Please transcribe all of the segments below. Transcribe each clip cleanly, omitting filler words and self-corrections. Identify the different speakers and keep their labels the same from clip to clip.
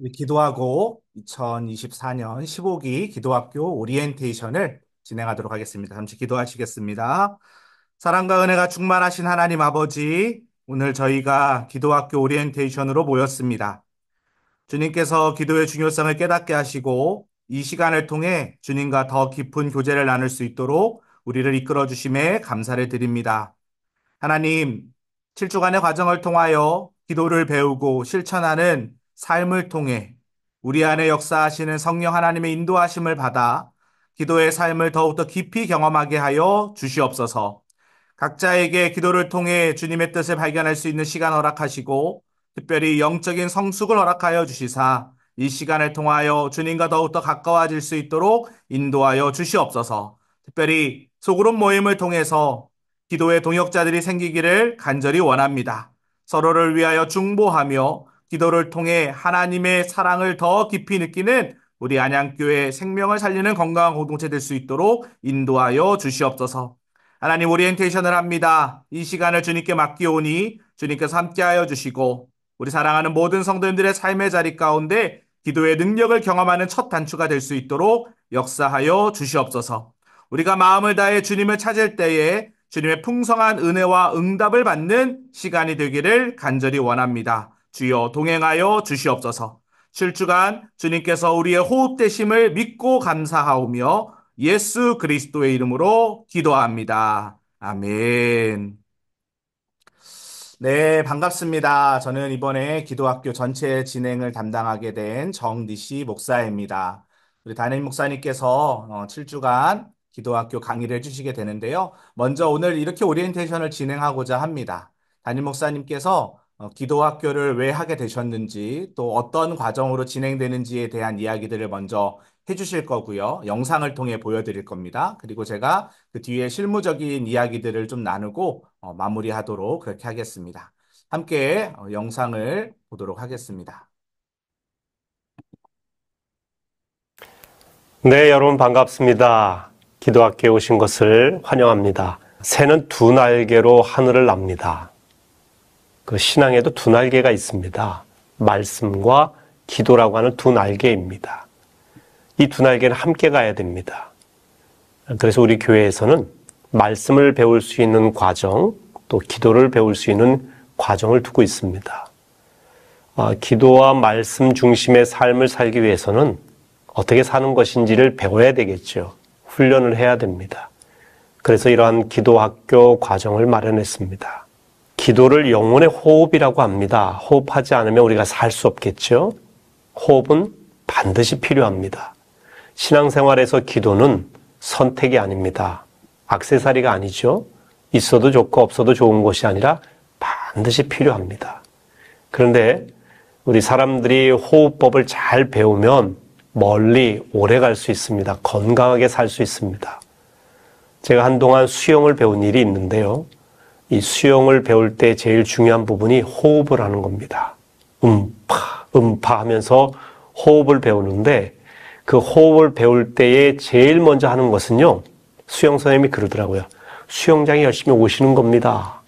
Speaker 1: 우리 기도하고 2024년 15기 기도학교 오리엔테이션을 진행하도록 하겠습니다. 잠시 기도하시겠습니다. 사랑과 은혜가 충만하신 하나님 아버지, 오늘 저희가 기도학교 오리엔테이션으로 모였습니다. 주님께서 기도의 중요성을 깨닫게 하시고 이 시간을 통해 주님과 더 깊은 교제를 나눌 수 있도록 우리를 이끌어 주심에 감사를 드립니다. 하나님, 7주간의 과정을 통하여 기도를 배우고 실천하는 삶을 통해 우리 안에 역사하시는 성령 하나님의 인도하심을 받아 기도의 삶을 더욱더 깊이 경험하게 하여 주시옵소서. 각자에게 기도를 통해 주님의 뜻을 발견할 수 있는 시간 허락하시고 특별히 영적인 성숙을 허락하여 주시사 이 시간을 통하여 주님과 더욱더 가까워질 수 있도록 인도하여 주시옵소서. 특별히 소그룹 모임을 통해서 기도의 동역자들이 생기기를 간절히 원합니다. 서로를 위하여 중보하며 기도를 통해 하나님의 사랑을 더 깊이 느끼는 우리 안양교회 생명을 살리는 건강한 공동체 될 수 있도록 인도하여 주시옵소서. 하나님 오리엔테이션을 합니다. 이 시간을 주님께 맡기오니 주님께서 함께하여 주시고 우리 사랑하는 모든 성도님들의 삶의 자리 가운데 기도의 능력을 경험하는 첫 단추가 될 수 있도록 역사하여 주시옵소서. 우리가 마음을 다해 주님을 찾을 때에 주님의 풍성한 은혜와 응답을 받는 시간이 되기를 간절히 원합니다. 주여 동행하여 주시옵소서. 7주간 주님께서 우리의 호흡되심을 믿고 감사하오며 예수 그리스도의 이름으로 기도합니다. 아멘. 네, 반갑습니다. 저는 이번에 기도학교 전체 진행을 담당하게 된 정디시 목사입니다. 우리 담임 목사님께서 7주간 기도학교 강의를 해주시게 되는데요. 먼저 오늘 이렇게 오리엔테이션을 진행하고자 합니다. 담임 목사님께서 기도학교를 왜 하게 되셨는지 또 어떤 과정으로 진행되는지에 대한 이야기들을 먼저 해주실 거고요. 영상을 통해 보여드릴 겁니다. 그리고 제가 그 뒤에 실무적인 이야기들을 좀 나누고 마무리하도록 그렇게 하겠습니다. 함께 영상을 보도록 하겠습니다.
Speaker 2: 네, 여러분 반갑습니다. 기도학교에 오신 것을 환영합니다. 새는 두 날개로 하늘을 납니다. 그 신앙에도 두 날개가 있습니다. 말씀과 기도라고 하는 두 날개입니다. 이 두 날개는 함께 가야 됩니다. 그래서 우리 교회에서는 말씀을 배울 수 있는 과정, 또 기도를 배울 수 있는 과정을 두고 있습니다. 기도와 말씀 중심의 삶을 살기 위해서는 어떻게 사는 것인지를 배워야 되겠죠. 훈련을 해야 됩니다. 그래서 이러한 기도학교 과정을 마련했습니다. 기도를 영혼의 호흡이라고 합니다. 호흡하지 않으면 우리가 살 수 없겠죠. 호흡은 반드시 필요합니다. 신앙생활에서 기도는 선택이 아닙니다. 액세서리가 아니죠. 있어도 좋고 없어도 좋은 것이 아니라 반드시 필요합니다. 그런데 우리 사람들이 호흡법을 잘 배우면 멀리 오래 갈 수 있습니다. 건강하게 살 수 있습니다. 제가 한동안 수영을 배운 일이 있는데요. 이 수영을 배울 때 제일 중요한 부분이 호흡을 하는 겁니다. 음파 하면서 호흡을 배우는데 그 호흡을 배울 때에 제일 먼저 하는 것은요. 수영 선생님이 그러더라고요. 수영장에 열심히 오시는 겁니다.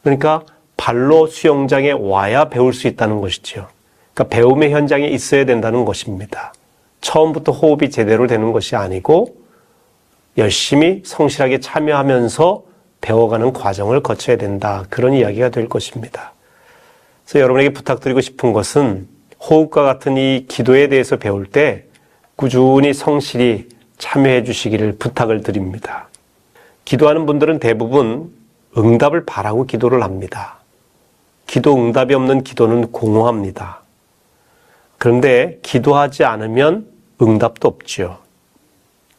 Speaker 2: 그러니까 발로 수영장에 와야 배울 수 있다는 것이죠. 그러니까 배움의 현장에 있어야 된다는 것입니다. 처음부터 호흡이 제대로 되는 것이 아니고 열심히 성실하게 참여하면서 배워가는 과정을 거쳐야 된다. 그런 이야기가 될 것입니다. 그래서 여러분에게 부탁드리고 싶은 것은 호흡과 같은 이 기도에 대해서 배울 때 꾸준히 성실히 참여해 주시기를 부탁을 드립니다. 기도하는 분들은 대부분 응답을 바라고 기도를 합니다. 기도 응답이 없는 기도는 공허합니다. 그런데 기도하지 않으면 응답도 없죠.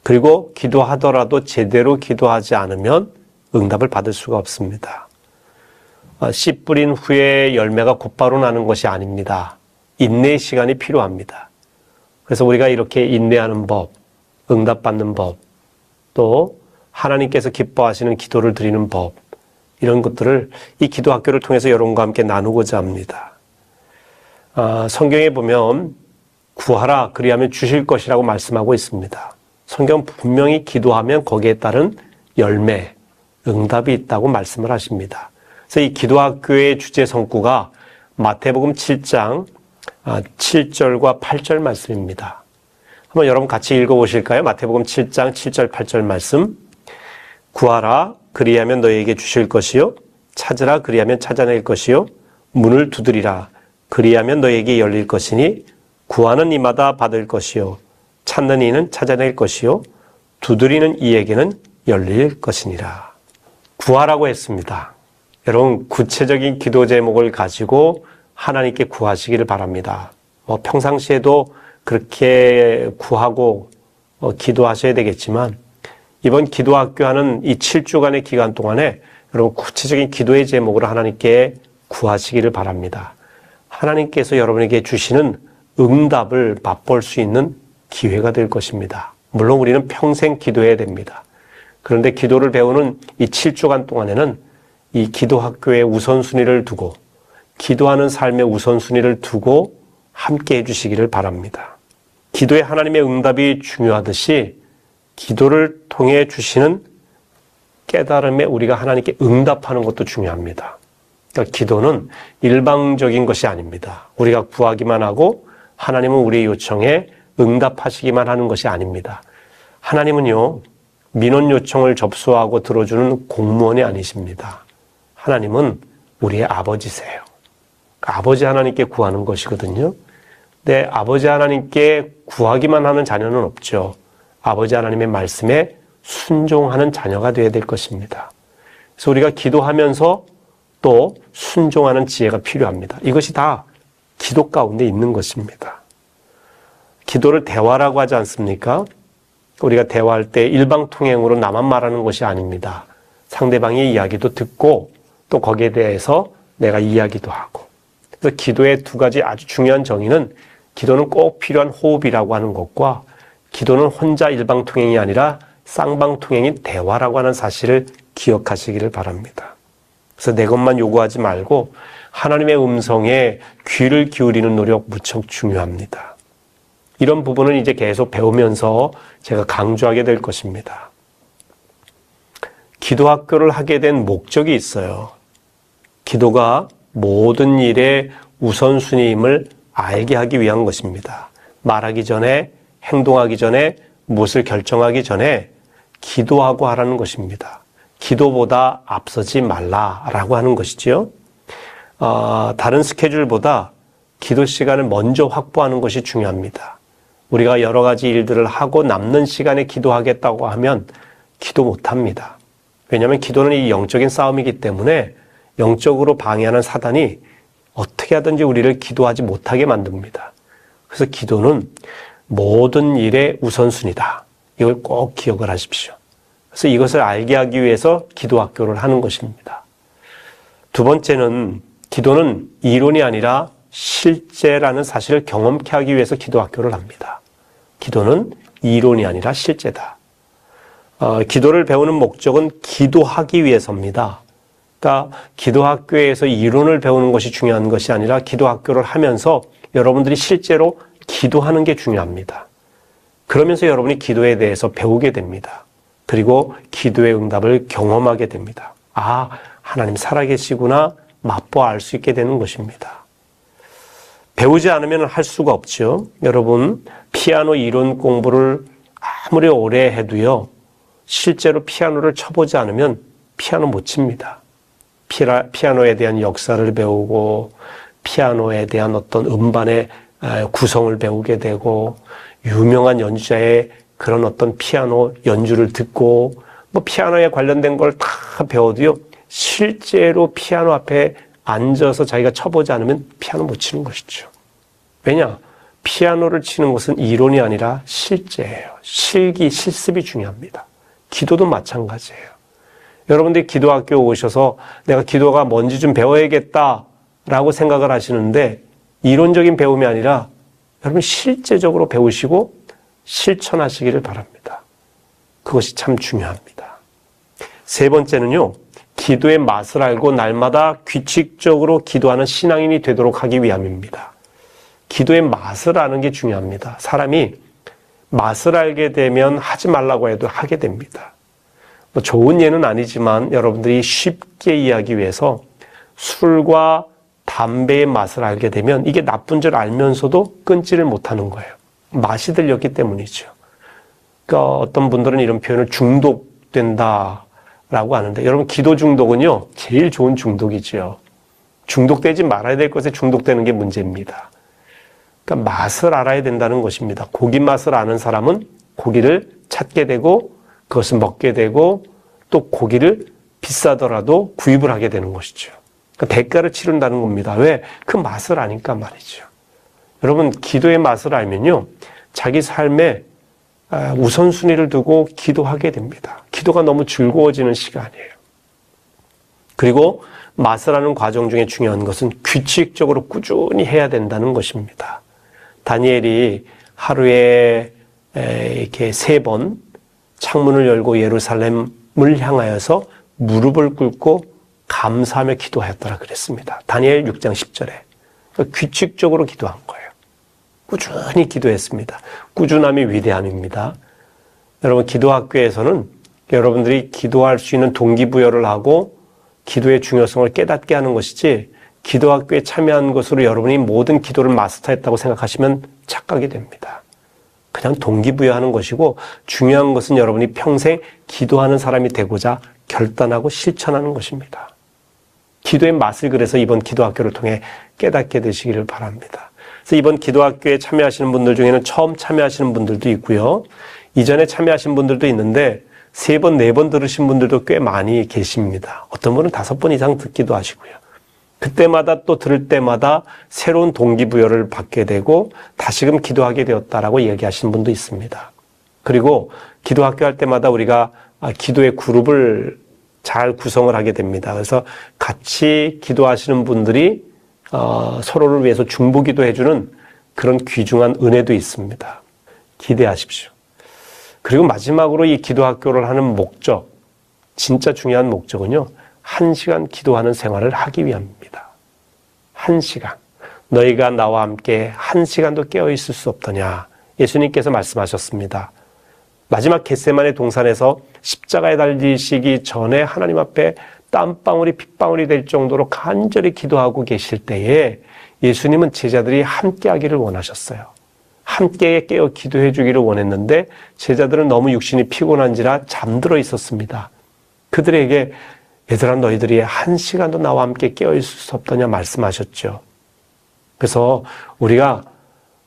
Speaker 2: 그리고 기도하더라도 제대로 기도하지 않으면 응답을 받을 수가 없습니다. 씨 뿌린 후에 열매가 곧바로 나는 것이 아닙니다. 인내의 시간이 필요합니다. 그래서 우리가 이렇게 인내하는 법, 응답받는 법, 또 하나님께서 기뻐하시는 기도를 드리는 법, 이런 것들을 이 기도학교를 통해서 여러분과 함께 나누고자 합니다. 성경에 보면 구하라 그리하면 주실 것이라고 말씀하고 있습니다. 성경 분명히 기도하면 거기에 따른 열매, 응답이 있다고 말씀을 하십니다. 그래서 이 기도학교의 주제 성구가 마태복음 7장 7절과 8절 말씀입니다. 한번 여러분 같이 읽어보실까요? 마태복음 7장 7절 8절 말씀. 구하라 그리하면 너희에게 주실 것이요 찾으라 그리하면 찾아낼 것이요 문을 두드리라 그리하면 너희에게 열릴 것이니 구하는 이마다 받을 것이요 찾는 이는 찾아낼 것이요 두드리는 이에게는 열릴 것이니라. 구하라고 했습니다. 여러분 구체적인 기도 제목을 가지고 하나님께 구하시기를 바랍니다. 평상시에도 그렇게 구하고 기도하셔야 되겠지만 이번 기도학교 하는 이 7주간의 기간 동안에 여러분 구체적인 기도의 제목으로 하나님께 구하시기를 바랍니다. 하나님께서 여러분에게 주시는 응답을 맛볼 수 있는 기회가 될 것입니다. 물론 우리는 평생 기도해야 됩니다. 그런데 기도를 배우는 이 7주간 동안에는 이 기도학교의 우선순위를 두고 기도하는 삶의 우선순위를 두고 함께 해주시기를 바랍니다. 기도에 하나님의 응답이 중요하듯이 기도를 통해 주시는 깨달음에 우리가 하나님께 응답하는 것도 중요합니다. 그러니까 기도는 일방적인 것이 아닙니다. 우리가 구하기만 하고 하나님은 우리의 요청에 응답하시기만 하는 것이 아닙니다. 하나님은요, 민원 요청을 접수하고 들어주는 공무원이 아니십니다. 하나님은 우리의 아버지세요. 아버지 하나님께 구하는 것이거든요. 근데 아버지 하나님께 구하기만 하는 자녀는 없죠. 아버지 하나님의 말씀에 순종하는 자녀가 되어야 될 것입니다. 그래서 우리가 기도하면서 또 순종하는 지혜가 필요합니다. 이것이 다 기도 가운데 있는 것입니다. 기도를 대화라고 하지 않습니까? 우리가 대화할 때 일방통행으로 나만 말하는 것이 아닙니다. 상대방의 이야기도 듣고 또 거기에 대해서 내가 이야기도 하고. 그래서 기도의 두 가지 아주 중요한 정의는 기도는 꼭 필요한 호흡이라고 하는 것과 기도는 혼자 일방통행이 아니라 쌍방통행인 대화라고 하는 사실을 기억하시기를 바랍니다. 그래서 내 것만 요구하지 말고 하나님의 음성에 귀를 기울이는 노력 무척 중요합니다. 이런 부분은 이제 계속 배우면서 제가 강조하게 될 것입니다. 기도학교를 하게 된 목적이 있어요. 기도가 모든 일의 우선순위임을 알게 하기 위한 것입니다. 말하기 전에, 행동하기 전에, 무엇을 결정하기 전에 기도하고 하라는 것입니다. 기도보다 앞서지 말라라고 하는 것이지요. 다른 스케줄보다 기도 시간을 먼저 확보하는 것이 중요합니다. 우리가 여러 가지 일들을 하고 남는 시간에 기도하겠다고 하면 기도 못합니다. 왜냐하면 기도는 이 영적인 싸움이기 때문에 영적으로 방해하는 사단이 어떻게 하든지 우리를 기도하지 못하게 만듭니다. 그래서 기도는 모든 일의 우선순위다. 이걸 꼭 기억을 하십시오. 그래서 이것을 알게 하기 위해서 기도학교를 하는 것입니다. 두 번째는 기도는 이론이 아니라 실제라는 사실을 경험케 하기 위해서 기도학교를 합니다. 기도는 이론이 아니라 실제다. 기도를 배우는 목적은 기도하기 위해서입니다. 그러니까 기도학교에서 이론을 배우는 것이 중요한 것이 아니라 기도학교를 하면서 여러분들이 실제로 기도하는 게 중요합니다. 그러면서 여러분이 기도에 대해서 배우게 됩니다. 그리고 기도의 응답을 경험하게 됩니다. 아, 하나님 살아계시구나 맛보아 알 수 있게 되는 것입니다. 배우지 않으면 할 수가 없죠. 여러분 피아노 이론 공부를 아무리 오래 해도요. 실제로 피아노를 쳐보지 않으면 피아노 못 칩니다. 피아노에 대한 역사를 배우고 피아노에 대한 어떤 음반의 구성을 배우게 되고 유명한 연주자의 그런 어떤 피아노 연주를 듣고 뭐 피아노에 관련된 걸 다 배워도요. 실제로 피아노 앞에 앉아서 자기가 쳐보지 않으면 피아노 못 치는 것이죠. 왜냐? 피아노를 치는 것은 이론이 아니라 실제예요. 실습이 중요합니다. 기도도 마찬가지예요. 여러분들이 기도학교 오셔서 내가 기도가 뭔지 좀 배워야겠다라고 생각을 하시는데 이론적인 배움이 아니라 여러분 실제적으로 배우시고 실천하시기를 바랍니다. 그것이 참 중요합니다. 세 번째는요. 기도의 맛을 알고 날마다 규칙적으로 기도하는 신앙인이 되도록 하기 위함입니다. 기도의 맛을 아는 게 중요합니다. 사람이 맛을 알게 되면 하지 말라고 해도 하게 됩니다. 뭐 좋은 예는 아니지만 여러분들이 쉽게 이해하기 위해서 술과 담배의 맛을 알게 되면 이게 나쁜 줄 알면서도 끊지를 못하는 거예요. 맛이 들렸기 때문이죠. 그러니까 어떤 분들은 이런 표현을 중독된다라고 하는데, 여러분 기도 중독은요 제일 좋은 중독이죠. 중독되지 말아야 될 것에 중독되는 게 문제입니다. 그러니까 맛을 알아야 된다는 것입니다. 고기 맛을 아는 사람은 고기를 찾게 되고 그것을 먹게 되고 또 고기를 비싸더라도 구입을 하게 되는 것이죠. 그러니까 대가를 치른다는 겁니다. 왜? 그 맛을 아니까 말이죠. 여러분 기도의 맛을 알면요 자기 삶에 우선순위를 두고 기도하게 됩니다. 기도가 너무 즐거워지는 시간이에요. 그리고 맛을 아는 과정 중에 중요한 것은 규칙적으로 꾸준히 해야 된다는 것입니다. 다니엘이 하루에 이렇게 3번 창문을 열고 예루살렘을 향하여서 무릎을 꿇고 감사하며 기도하였더라 그랬습니다. 다니엘 6장 10절에. 그러니까 규칙적으로 기도한 거예요. 꾸준히 기도했습니다. 꾸준함이 위대함입니다. 여러분 기도학교에서는 여러분들이 기도할 수 있는 동기부여를 하고 기도의 중요성을 깨닫게 하는 것이지, 기도학교에 참여한 것으로 여러분이 모든 기도를 마스터했다고 생각하시면 착각이 됩니다. 그냥 동기부여하는 것이고, 중요한 것은 여러분이 평생 기도하는 사람이 되고자 결단하고 실천하는 것입니다. 기도의 맛을 그래서 이번 기도학교를 통해 깨닫게 되시기를 바랍니다. 그래서 이번 기도학교에 참여하시는 분들 중에는 처음 참여하시는 분들도 있고요. 이전에 참여하신 분들도 있는데 3번, 4번 들으신 분들도 꽤 많이 계십니다. 어떤 분은 5번 이상 듣기도 하시고요. 그때마다 또 들을 때마다 새로운 동기부여를 받게 되고 다시금 기도하게 되었다라고 얘기하시는 분도 있습니다. 그리고 기도학교 할 때마다 우리가 기도의 그룹을 잘 구성을 하게 됩니다. 그래서 같이 기도하시는 분들이 서로를 위해서 중보기도 해주는 그런 귀중한 은혜도 있습니다. 기대하십시오. 그리고 마지막으로 이 기도학교를 하는 목적, 진짜 중요한 목적은요, 1시간 기도하는 생활을 하기 위함입니다. 1시간. 너희가 나와 함께 1시간도 깨어있을 수 없더냐. 예수님께서 말씀하셨습니다. 마지막 겟세마네 동산에서 십자가에 달리시기 전에 하나님 앞에 땀방울이 핏방울이 될 정도로 간절히 기도하고 계실 때에 예수님은 제자들이 함께 하기를 원하셨어요. 함께 깨어 기도해 주기를 원했는데 제자들은 너무 육신이 피곤한지라 잠들어 있었습니다. 그들에게 얘들아 너희들이 1시간도 나와 함께 깨어 있을 수 없더냐 말씀하셨죠. 그래서 우리가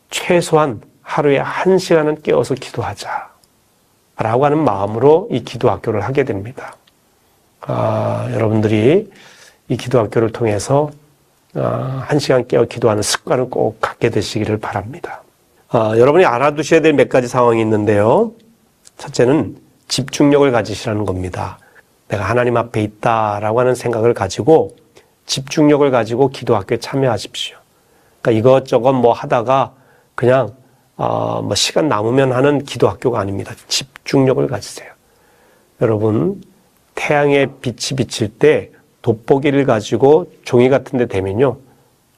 Speaker 2: 최소한 하루에 1시간은 깨어서 기도하자 라고 하는 마음으로 이 기도학교를 하게 됩니다. 여러분들이 이 기도학교를 통해서 1시간 깨어 기도하는 습관을 꼭 갖게 되시기를 바랍니다. 여러분이 알아두셔야 될 몇 가지 상황이 있는데요. 첫째는 집중력을 가지시라는 겁니다. 내가 하나님 앞에 있다라고 하는 생각을 가지고 집중력을 가지고 기도학교에 참여하십시오. 그러니까 이것저것 뭐 하다가 그냥 뭐 시간 남으면 하는 기도학교가 아닙니다. 집중력을 가지세요. 여러분 태양의 빛이 비칠 때 돋보기를 가지고 종이 같은 데 대면요.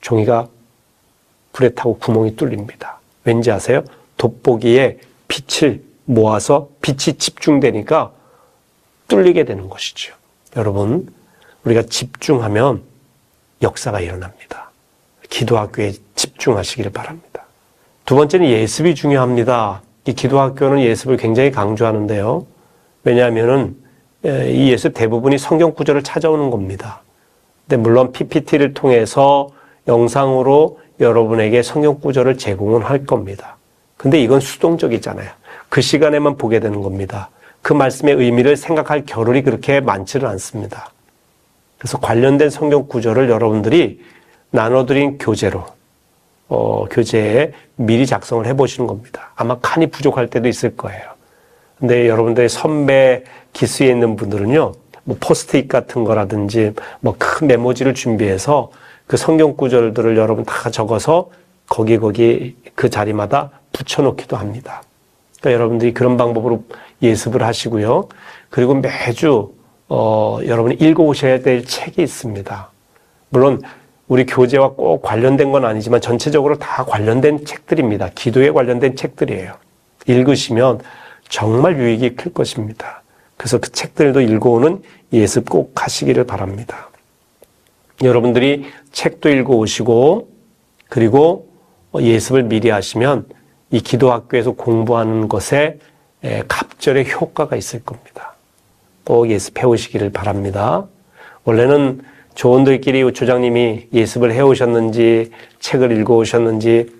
Speaker 2: 종이가 불에 타고 구멍이 뚫립니다. 왠지 아세요? 돋보기에 빛을 모아서 빛이 집중되니까 뚫리게 되는 것이죠. 여러분, 우리가 집중하면 역사가 일어납니다. 기도학교에 집중하시기를 바랍니다. 두 번째는 예습이 중요합니다. 이 기도학교는 예습을 굉장히 강조하는데요. 왜냐하면은 이 예습 대부분이 성경 구절을 찾아오는 겁니다. 근데 물론 PPT를 통해서 영상으로 여러분에게 성경 구절을 제공은 할 겁니다. 근데 이건 수동적이잖아요. 그 시간에만 보게 되는 겁니다. 그 말씀의 의미를 생각할 겨를이 그렇게 많지는 않습니다. 그래서 관련된 성경 구절을 여러분들이 나눠드린 교재로 교재에 미리 작성을 해보시는 겁니다. 아마 칸이 부족할 때도 있을 거예요. 근데 여러분들의 선배 기수에 있는 분들은요, 뭐 포스트잇 같은 거라든지 뭐 큰 메모지를 준비해서 그 성경 구절들을 여러분 다 적어서 거기 그 자리마다 붙여놓기도 합니다. 그러니까 여러분들이 그런 방법으로 예습을 하시고요. 그리고 매주 여러분이 읽어오셔야 될 책이 있습니다. 물론 우리 교재와 꼭 관련된 건 아니지만 전체적으로 다 관련된 책들입니다. 기도에 관련된 책들이에요. 읽으시면 정말 유익이 클 것입니다. 그래서 그 책들도 읽어오는 예습 꼭 하시기를 바랍니다. 여러분들이 책도 읽어 오시고 그리고 예습을 미리 하시면 이 기도학교에서 공부하는 것에 갑절의 효과가 있을 겁니다. 꼭 예습해 오시기를 바랍니다. 원래는 조원들끼리 조장님이 예습을 해 오셨는지 책을 읽어 오셨는지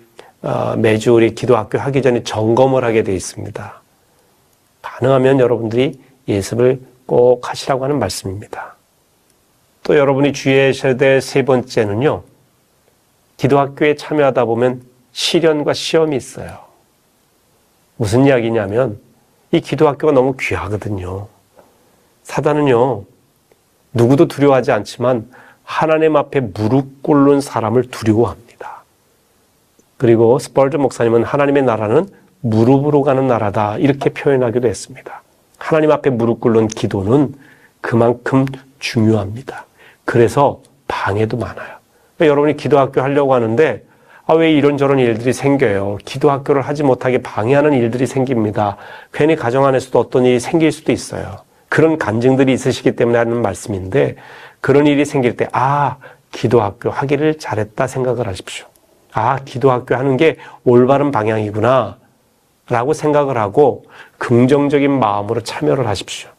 Speaker 2: 매주 우리 기도학교 하기 전에 점검을 하게 되어 있습니다. 가능하면 여러분들이 예습을 꼭 하시라고 하는 말씀입니다. 또 여러분이 주의하셔야 될 세 번째는요. 기도학교에 참여하다 보면 시련과 시험이 있어요. 무슨 이야기냐면 이 기도학교가 너무 귀하거든요. 사단은요. 누구도 두려워하지 않지만 하나님 앞에 무릎 꿇는 사람을 두려워합니다. 그리고 스펄전 목사님은 하나님의 나라는 무릎으로 가는 나라다 이렇게 표현하기도 했습니다. 하나님 앞에 무릎 꿇는 기도는 그만큼 중요합니다. 그래서 방해도 많아요. 여러분이 기도학교 하려고 하는데 왜 이런저런 일들이 생겨요. 기도학교를 하지 못하게 방해하는 일들이 생깁니다. 괜히 가정 안에서도 어떤 일이 생길 수도 있어요. 그런 간증들이 있으시기 때문에 하는 말씀인데 그런 일이 생길 때 기도학교 하기를 잘했다 생각을 하십시오. 기도학교 하는 게 올바른 방향이구나 라고 생각을 하고 긍정적인 마음으로 참여를 하십시오.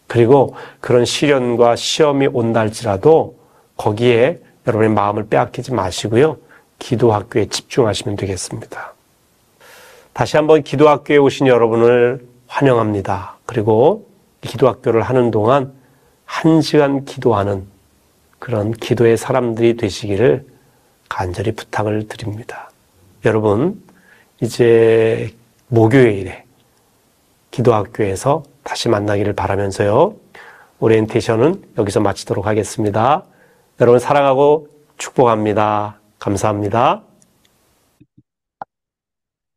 Speaker 2: 그리고 그런 시련과 시험이 온다 할지라도 거기에 여러분의 마음을 빼앗기지 마시고요. 기도학교에 집중하시면 되겠습니다. 다시 한번 기도학교에 오신 여러분을 환영합니다. 그리고 기도학교를 하는 동안 1시간 기도하는 그런 기도의 사람들이 되시기를 간절히 부탁을 드립니다. 여러분, 이제 목요일에 기도학교에서 다시 만나기를 바라면서요. 오리엔테이션은 여기서 마치도록 하겠습니다. 여러분 사랑하고 축복합니다. 감사합니다.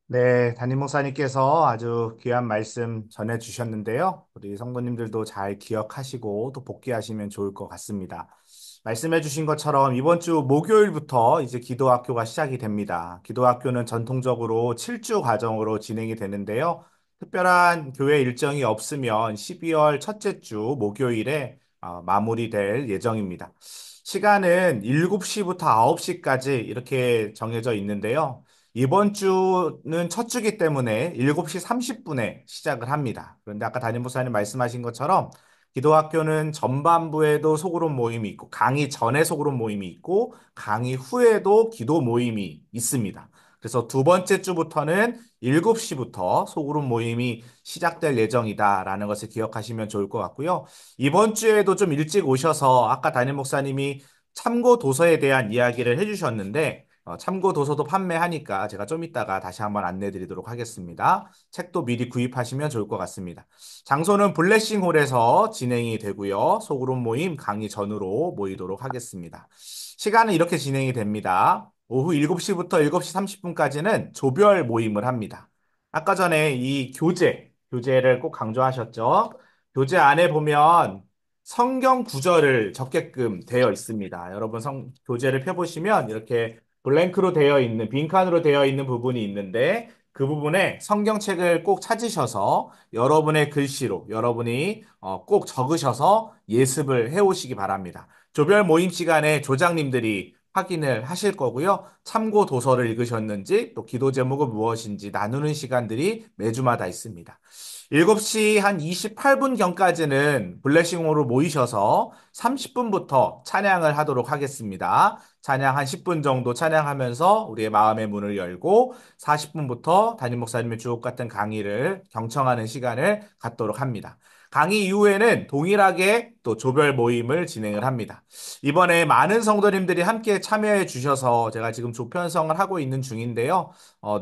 Speaker 1: 네, 담임 목사님께서 아주 귀한 말씀 전해 주셨는데요. 우리 성도님들도 잘 기억하시고 또 복귀하시면 좋을 것 같습니다. 말씀해 주신 것처럼 이번 주 목요일부터 이제 기도학교가 시작이 됩니다. 기도학교는 전통적으로 7주 과정으로 진행이 되는데요. 특별한 교회 일정이 없으면 12월 첫째 주 목요일에 마무리될 예정입니다. 시간은 7시부터 9시까지 이렇게 정해져 있는데요. 이번 주는 첫 주기 때문에 7시 30분에 시작을 합니다. 그런데 아까 담임 목사님 말씀하신 것처럼 기도학교는 전반부에도 소그룹 모임이 있고 강의 전에 소그룹 모임이 있고 강의 후에도 기도 모임이 있습니다. 그래서 두 번째 주부터는 7시부터 소그룹 모임이 시작될 예정이다라는 것을 기억하시면 좋을 것 같고요. 이번 주에도 좀 일찍 오셔서 아까 담임 목사님이 참고 도서에 대한 이야기를 해주셨는데 참고 도서도 판매하니까 제가 좀 이따가 다시 한번 안내 드리도록 하겠습니다. 책도 미리 구입하시면 좋을 것 같습니다. 장소는 블레싱홀에서 진행이 되고요. 소그룹 모임 강의 전후로 모이도록 하겠습니다. 시간은 이렇게 진행이 됩니다. 오후 7시부터 7시 30분까지는 조별 모임을 합니다. 아까 전에 이 교재를 꼭 강조하셨죠? 교재 안에 보면 성경 구절을 적게끔 되어 있습니다. 여러분 교재를 펴보시면 이렇게 블랭크로 되어 있는, 빈칸으로 되어 있는 부분이 있는데 그 부분에 성경책을 꼭 찾으셔서 여러분의 글씨로 여러분이 꼭 적으셔서 예습을 해오시기 바랍니다. 조별 모임 시간에 조장님들이 확인을 하실 거고요. 참고 도서를 읽으셨는지 또 기도 제목은 무엇인지 나누는 시간들이 매주마다 있습니다. 7시 한 28분경까지는 블레싱홀로 모이셔서 30분부터 찬양을 하도록 하겠습니다. 찬양 한 10분 정도 찬양하면서 우리의 마음의 문을 열고 40분부터 담임 목사님의 주옥 같은 강의를 경청하는 시간을 갖도록 합니다. 강의 이후에는 동일하게 또 조별 모임을 진행을 합니다. 이번에 많은 성도님들이 함께 참여해 주셔서 제가 지금 조편성을 하고 있는 중인데요.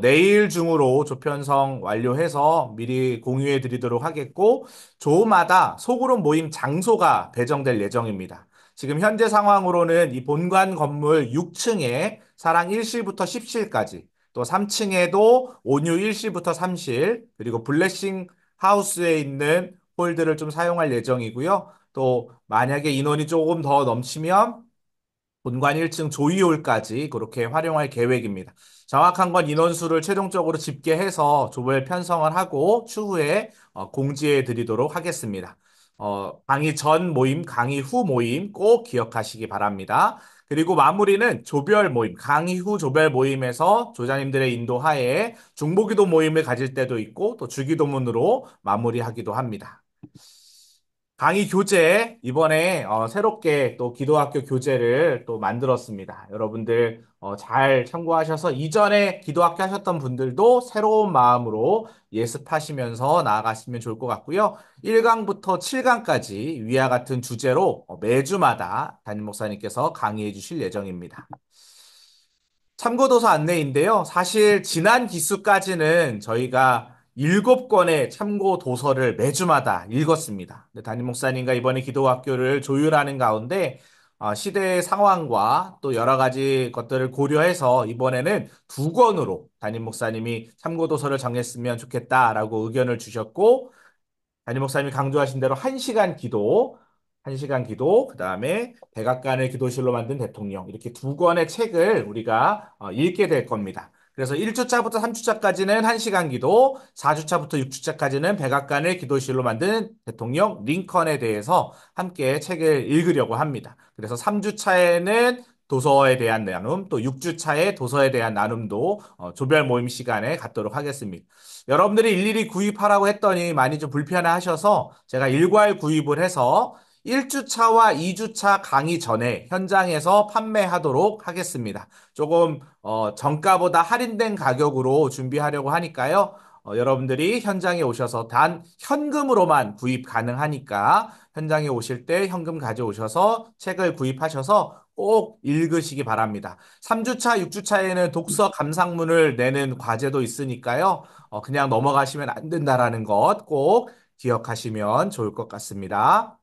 Speaker 1: 내일 중으로 조편성 완료해서 미리 공유해 드리도록 하겠고, 조마다 소그룹 모임 장소가 배정될 예정입니다. 지금 현재 상황으로는 이 본관 건물 6층에 사랑 1실부터 10실까지, 또 3층에도 온유 1실부터 3실, 그리고 블레싱 하우스에 있는 홀들을 좀 사용할 예정이고요. 또 만약에 인원이 조금 더 넘치면 본관 1층 조이홀까지 그렇게 활용할 계획입니다. 정확한 건 인원수를 최종적으로 집계해서 조별 편성을 하고 추후에 공지해 드리도록 하겠습니다. 강의 전 모임, 강의 후 모임 꼭 기억하시기 바랍니다. 그리고 마무리는 조별 모임, 강의 후 조별 모임에서 조장님들의 인도하에 중보기도 모임을 가질 때도 있고 또 주기도문으로 마무리하기도 합니다. 강의 교재, 이번에 새롭게 또 기도학교 교재를 또 만들었습니다. 여러분들 잘 참고하셔서 이전에 기도학교 하셨던 분들도 새로운 마음으로 예습하시면서 나아가시면 좋을 것 같고요. 1강부터 7강까지 위와 같은 주제로 매주마다 담임 목사님께서 강의해 주실 예정입니다. 참고도서 안내인데요. 사실 지난 기수까지는 저희가 7권의 참고 도서를 매주마다 읽었습니다. 근데 담임 목사님과 이번에 기도학교를 조율하는 가운데 시대의 상황과 또 여러 가지 것들을 고려해서 이번에는 2권으로 담임 목사님이 참고 도서를 정했으면 좋겠다라고 의견을 주셨고 담임 목사님이 강조하신 대로 1시간 기도, 1시간 기도, 그 다음에 백악관을 기도실로 만든 대통령. 이렇게 2권의 책을 우리가 읽게 될 겁니다. 그래서 1주차부터 3주차까지는 1시간 기도, 4주차부터 6주차까지는 백악관을 기도실로 만든 대통령 링컨에 대해서 함께 책을 읽으려고 합니다. 그래서 3주차에는 도서에 대한 나눔, 또 6주차에 도서에 대한 나눔도 조별 모임 시간에 갖도록 하겠습니다. 여러분들이 일일이 구입하라고 했더니 많이 좀 불편해하셔서 제가 일괄 구입을 해서 1주차와 2주차 강의 전에 현장에서 판매하도록 하겠습니다. 조금 정가보다 할인된 가격으로 준비하려고 하니까요. 여러분들이 현장에 오셔서 단 현금으로만 구입 가능하니까 현장에 오실 때 현금 가져오셔서 책을 구입하셔서 꼭 읽으시기 바랍니다. 3주차, 6주차에는 독서 감상문을 내는 과제도 있으니까요. 그냥 넘어가시면 안 된다라는 것 꼭 기억하시면 좋을 것 같습니다.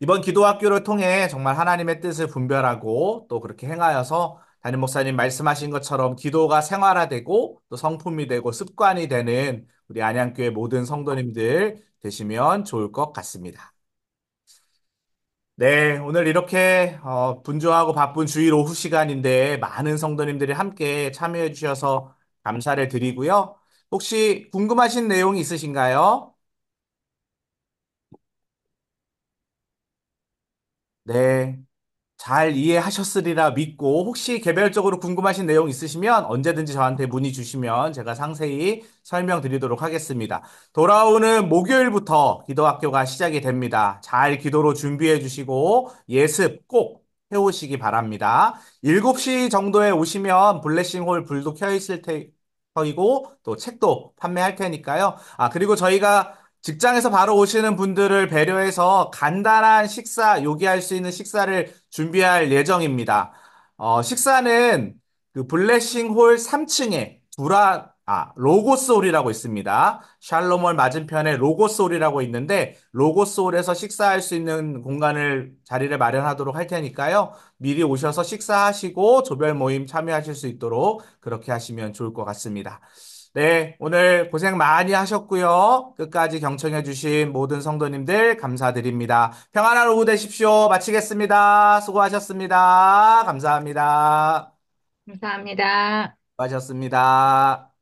Speaker 1: 이번 기도학교를 통해 정말 하나님의 뜻을 분별하고 또 그렇게 행하여서 담임 목사님 말씀하신 것처럼 기도가 생활화되고 또 성품이 되고 습관이 되는 우리 안양교회 모든 성도님들 되시면 좋을 것 같습니다. 네, 오늘 이렇게 분주하고 바쁜 주일 오후 시간인데 많은 성도님들이 함께 참여해 주셔서 감사를 드리고요. 혹시 궁금하신 내용이 있으신가요? 네. 잘 이해하셨으리라 믿고 혹시 개별적으로 궁금하신 내용 있으시면 언제든지 저한테 문의 주시면 제가 상세히 설명드리도록 하겠습니다. 돌아오는 목요일부터 기도학교가 시작이 됩니다. 잘 기도로 준비해 주시고 예습 꼭 해오시기 바랍니다. 7시 정도에 오시면 블레싱홀 불도 켜 있을 터이고 또 책도 판매할 테니까요. 그리고 저희가 직장에서 바로 오시는 분들을 배려해서 간단한 식사, 요기할 수 있는 식사를 준비할 예정입니다. 식사는 그 블레싱 홀 3층에 로고스 홀이라고 있습니다. 샬롬홀 맞은편에 로고스 홀이라고 있는데, 로고스 홀에서 식사할 수 있는 자리를 마련하도록 할 테니까요. 미리 오셔서 식사하시고 조별 모임 참여하실 수 있도록 그렇게 하시면 좋을 것 같습니다. 네, 오늘 고생 많이 하셨고요. 끝까지 경청해주신 모든 성도님들 감사드립니다. 평안한 오후 되십시오. 마치겠습니다. 수고하셨습니다. 감사합니다.
Speaker 3: 감사합니다.
Speaker 1: 수고하셨습니다.